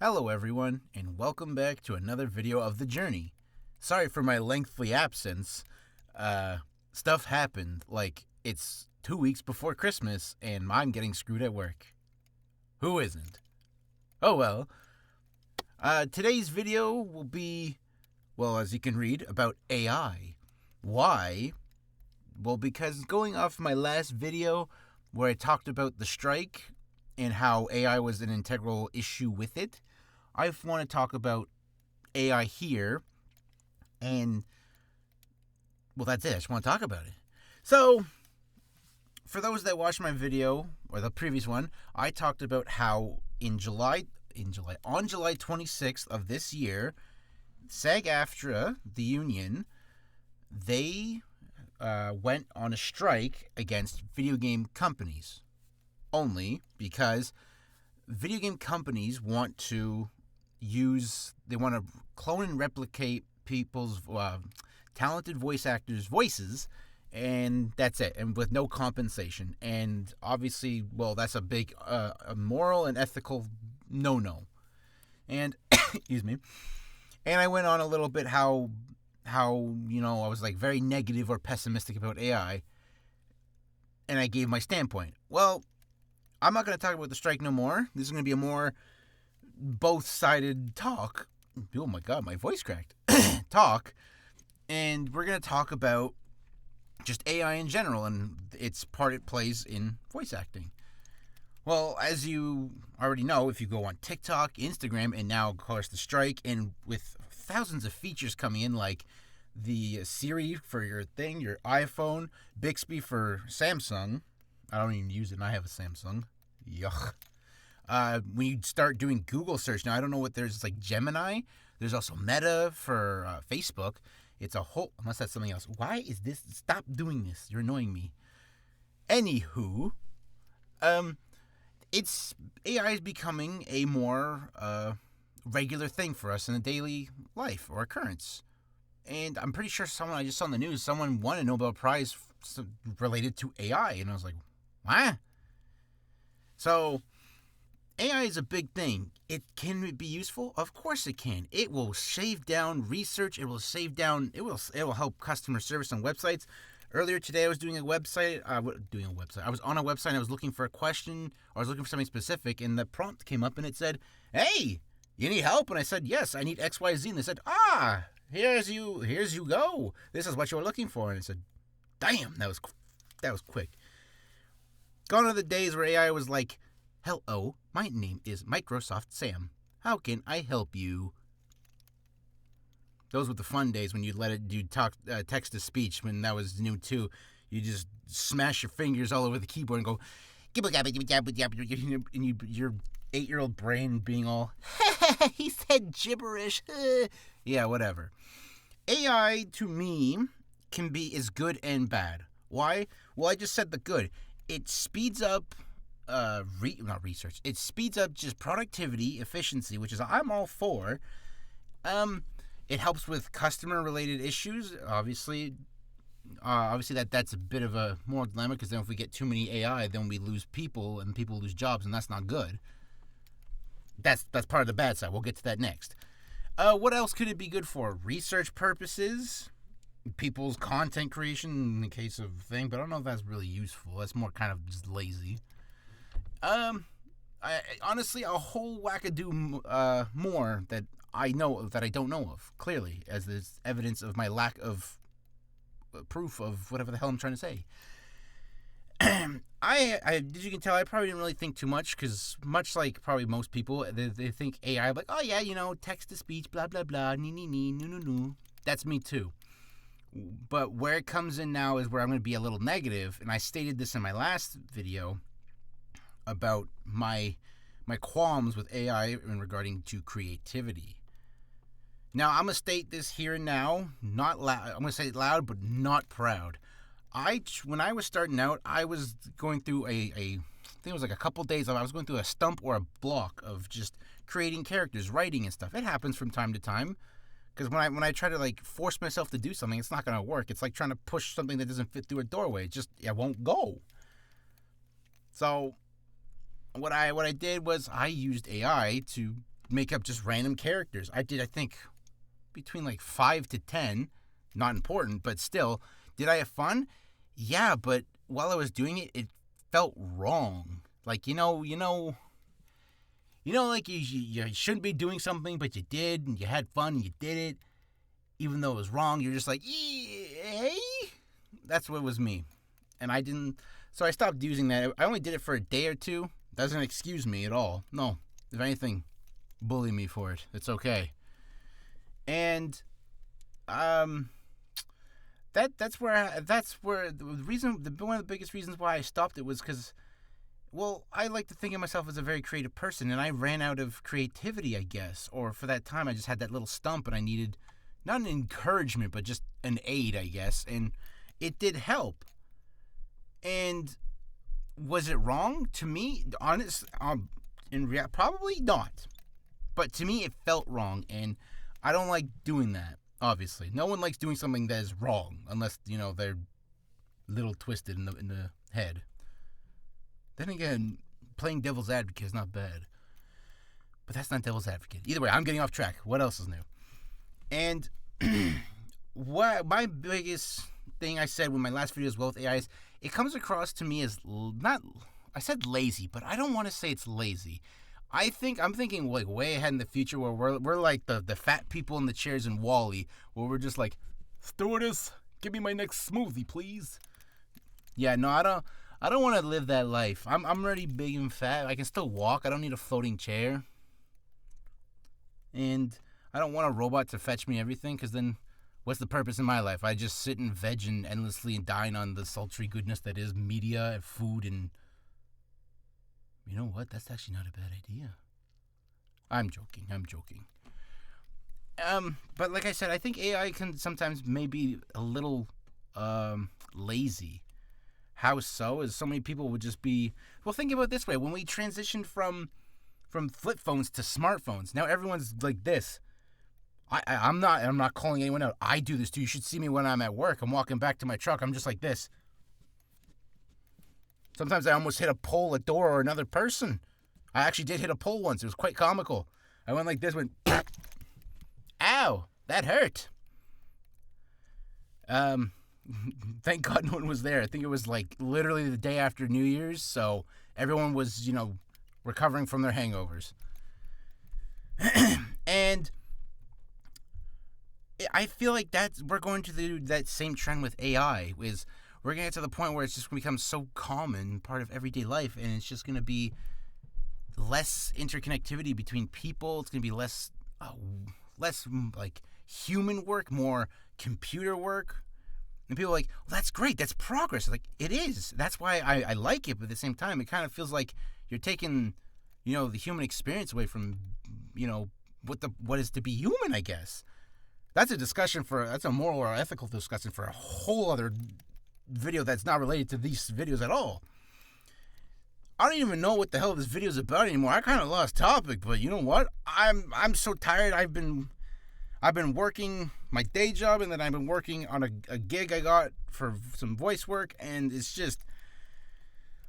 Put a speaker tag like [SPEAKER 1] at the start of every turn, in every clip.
[SPEAKER 1] Hello everyone, and welcome back to another video of The Journey. Sorry for my lengthy absence. Stuff happened, like it's 2 weeks before Christmas, and I'm getting screwed at work. Who isn't? Oh well. Today's video will be, well, as you can read, about AI. Why? Well, because going off my last video where I talked about the strike and how AI was an integral issue with it, I want to talk about AI here, and, well, that's it. I just want to talk about it. So, for those that watched my video, or the previous one, I talked about how on July 26th of this year, SAG-AFTRA, the union, they went on a strike against video game companies. Only because video game companies want to clone and replicate people's talented voice actors' voices, and that's it, and with no compensation. And obviously, well, that's a big a moral and ethical no-no. And excuse me. And I went on a little bit how I was like very negative or pessimistic about AI, and I gave my standpoint. Well, I'm not going to talk about the strike no more. This is going to be a more both-sided talk. Oh my god, my voice cracked. Talk. And we're going to talk about just AI in general and its part it plays in voice acting. Well, as you already know, if you go on TikTok, Instagram, and now, of course, the strike, and with thousands of features coming in, like the Siri for your thing, your iPhone, Bixby for Samsung. I don't even use it, and I have a Samsung. Yuck. When you start doing Google search, now I don't know what there's, like Gemini. There's also Meta for Facebook. It's a whole, unless that's something else. Why is this? Stop doing this. You're annoying me. Anywho, it's AI is becoming a more regular thing for us in a daily life or occurrence. And I'm pretty sure I just saw on the news, someone won a Nobel Prize related to AI. And I was like, what? So, AI is a big thing. Can it be useful? Of course it can. It will shave down research. It will help customer service on websites. Earlier today, I was doing a website. I was on a website and I was looking for a question, or I was looking for something specific, and the prompt came up and it said, "Hey, you need help?" And I said, "Yes, I need XYZ." And they said, here's you go. This is what you were looking for. And I said, damn, that was quick. Gone are the days where AI was like, "Hello, my name is Microsoft Sam. How can I help you?" Those were the fun days when you'd let it do text to speech, when that was new too. You just smash your fingers all over the keyboard and go, and your 8-year-old brain being all, he said gibberish. Yeah, whatever. AI to me is good and bad. Why? Well, I just said the good. It speeds up not research. It speeds up just productivity, efficiency, which is I'm all for. It helps with customer-related issues. Obviously that's a bit of a more dilemma, because then if we get too many AI, then we lose people and people lose jobs, and that's not good. That's part of the bad side. We'll get to that next. What else could it be good for? Research purposes, people's content creation in the case of thing, but I don't know if that's really useful. That's more kind of just lazy. Honestly, a whole wackadoo more that I know that I don't know of, clearly, as there's evidence of my lack of proof of whatever the hell I'm trying to say. As you can tell, I probably didn't really think too much, because much like probably most people, they think AI, like, oh yeah, text to speech, blah, blah, blah, no. That's me too. But where it comes in now is where I'm going to be a little negative, and I stated this in my last video about my qualms with AI in regarding to creativity. Now, I'm going to state this here and now, not loud. I'm going to say it loud, but not proud. When I was starting out, I was going through I think it was like a couple days I was going through a stump or a block of just creating characters, writing and stuff. It happens from time to time, because when I try to like force myself to do something, it's not going to work. It's like trying to push something that doesn't fit through a doorway. It won't go. So what I did was I used AI to make up just random characters. I think, between like 5 to 10. Not important, but still. Did I have fun? Yeah, but while I was doing it, it felt wrong. Like, like you shouldn't be doing something, but you did, and you had fun, and you did it. Even though it was wrong, you're just like, hey? That's what was me. And I didn't, so I stopped using that. I only did it for a day or two. Doesn't excuse me at all. No, if anything, bully me for it. It's okay. And, that's where the reason, one of the biggest reasons why I stopped it was because, well, I like to think of myself as a very creative person, and I ran out of creativity, I guess. Or for that time, I just had that little stump, and I needed not an encouragement, but just an aid, I guess. And it did help. And was it wrong? To me, probably not. But to me, it felt wrong, and I don't like doing that. Obviously, no one likes doing something that is wrong, unless they're a little twisted in the head. Then again, playing devil's advocate is not bad. But that's not devil's advocate. Either way, I'm getting off track. What else is new? And what my biggest thing I said with my last video as well with AI is, it comes across to me as not, I said lazy, but I don't want to say it's lazy. I'm thinking like way ahead in the future, where we're like the fat people in the chairs in WALL-E, where we're just like, stewardess, give me my next smoothie, please. Yeah, no, I don't want to live that life. I'm already big and fat. I can still walk. I don't need a floating chair. And I don't want a robot to fetch me everything, because then what's the purpose in my life? I just sit and veg and endlessly and dine on the sultry goodness that is media and food. And you know what? That's actually not a bad idea. I'm joking. But like I said, I think AI can sometimes maybe a little lazy. How so? Is so many people would just be, well, think about it this way. When we transitioned from flip phones to smartphones, now everyone's like this. I'm not calling anyone out. I do this too. You should see me when I'm at work. I'm walking back to my truck. I'm just like this. Sometimes I almost hit a door, or another person. I actually did hit a pole once. It was quite comical. I went like this, went, ow, that hurt. Thank God no one was there. I think it was like literally the day after New Year's, so everyone was, recovering from their hangovers. And I feel like we're going to do that same trend with AI, is we're going to get to the point where it's just going to become so common, part of everyday life, and it's just going to be less interconnectivity between people. It's going to be less like human work, more computer work. And people are like, well, that's great. That's progress. Like, it is. That's why I like it. But at the same time, it kind of feels like you're taking, the human experience away from, what is to be human, I guess. That's a moral or ethical discussion for a whole other video that's not related to these videos at all. I don't even know what the hell this video is about anymore. I kind of lost topic, but you know what? I'm so tired. I've been working my day job, and then I've been working on a gig I got for some voice work, and it's just,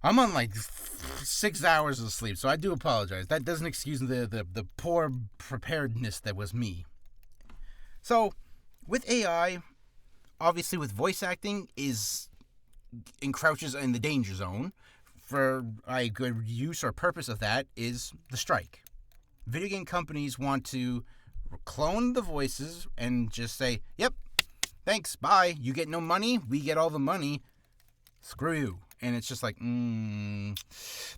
[SPEAKER 1] I'm on like 6 hours of sleep, so I do apologize. That doesn't excuse the poor preparedness that was me. So, with AI, obviously with voice acting, encroaches in the danger zone. For a good use or purpose of that is the strike. Video game companies want to clone the voices and just say, yep, thanks, bye. You get no money, we get all the money. Screw you. And it's just like,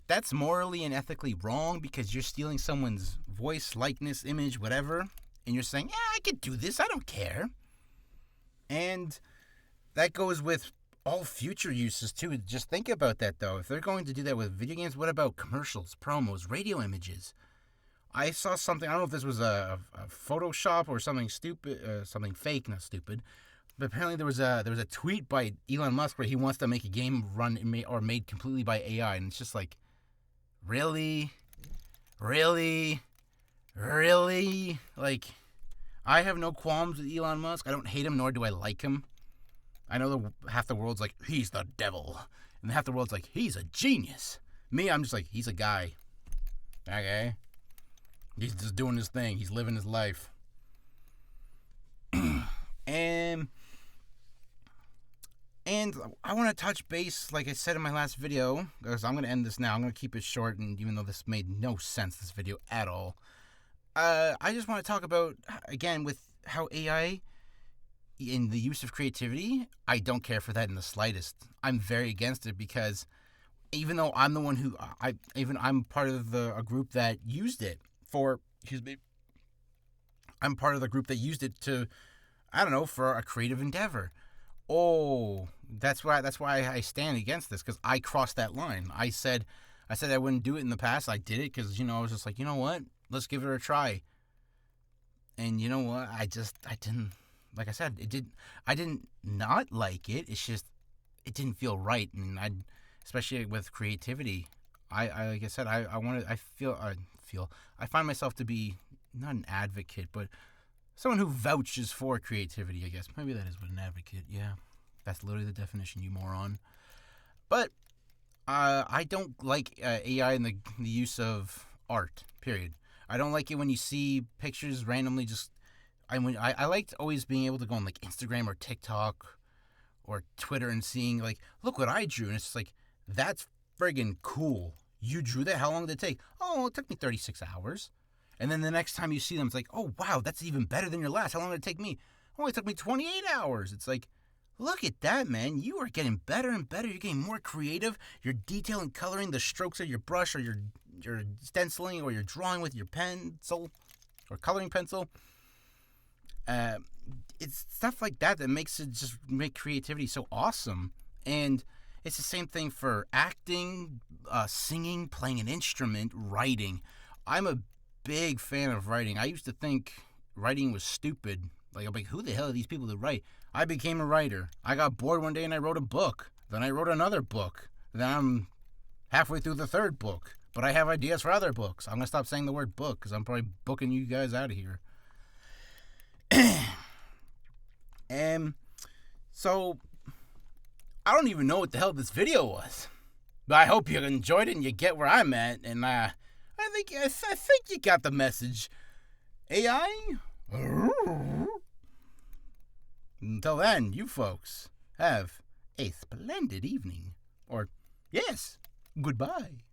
[SPEAKER 1] that's morally and ethically wrong, because you're stealing someone's voice, likeness, image, whatever. And you're saying, yeah, I could do this, I don't care. And that goes with all future uses too. Just think about that, though. If they're going to do that with video games, what about commercials, promos, radio images? I saw something, I don't know if this was a Photoshop or something stupid, something fake, not stupid. But apparently there was a tweet by Elon Musk where he wants to make a game made completely by AI. And it's just like, really? Like, I have no qualms with Elon Musk. I don't hate him, nor do I like him. I know half the world's like, he's the devil. And half the world's like, he's a genius. Me, I'm just like, he's a guy. Okay. He's just doing his thing. He's living his life. and And I want to touch base, like I said in my last video, because I'm going to end this now. I'm going to keep it short, and even though this made no sense, this video at all, I just want to talk about, again, with how AI in the use of creativity, I don't care for that in the slightest. I'm very against it because even though I'm the one who, I'm part of a group that used it for, I'm part of the group that used it to, I don't know, for a creative endeavor. Oh, that's why I stand against this, because I crossed that line. I said I wouldn't do it in the past. I did it because I was just like, you know what, let's give it a try. And you know what, I didn't, like I said, I didn't not like it. It's just it didn't feel right, and especially with creativity. I like I said, I find myself to be not an advocate, but someone who vouches for creativity, I guess. Maybe that is what an advocate, yeah. That's literally the definition, you moron. But I don't like AI in the use of art, period. I don't like it when you see pictures randomly just... I liked always being able to go on like Instagram or TikTok or Twitter and seeing like, look what I drew. And it's just like, that's friggin' cool. You drew that? How long did it take? Oh, it took me 36 hours. And then the next time you see them, it's like, oh, wow, that's even better than your last. How long did it take me? Oh, it took me 28 hours. It's like, look at that, man. You are getting better and better. You're getting more creative. You're detailing, coloring the strokes of your brush, or you're stenciling, or you're drawing with your pencil or coloring pencil. It's stuff like that makes it just make creativity so awesome. And it's the same thing for acting, singing, playing an instrument, writing. I'm a big fan of writing. I used to think writing was stupid. Like, I'm like, who the hell are these people that write? I became a writer. I got bored one day and I wrote a book. Then I wrote another book. Then I'm halfway through the third book. But I have ideas for other books. I'm going to stop saying the word book because I'm probably booking you guys out of here. So, I don't even know what the hell this video was. But I hope you enjoyed it and you get where I'm at. And I think you got the message. AI? Until then, you folks have a splendid evening. Or, yes, goodbye.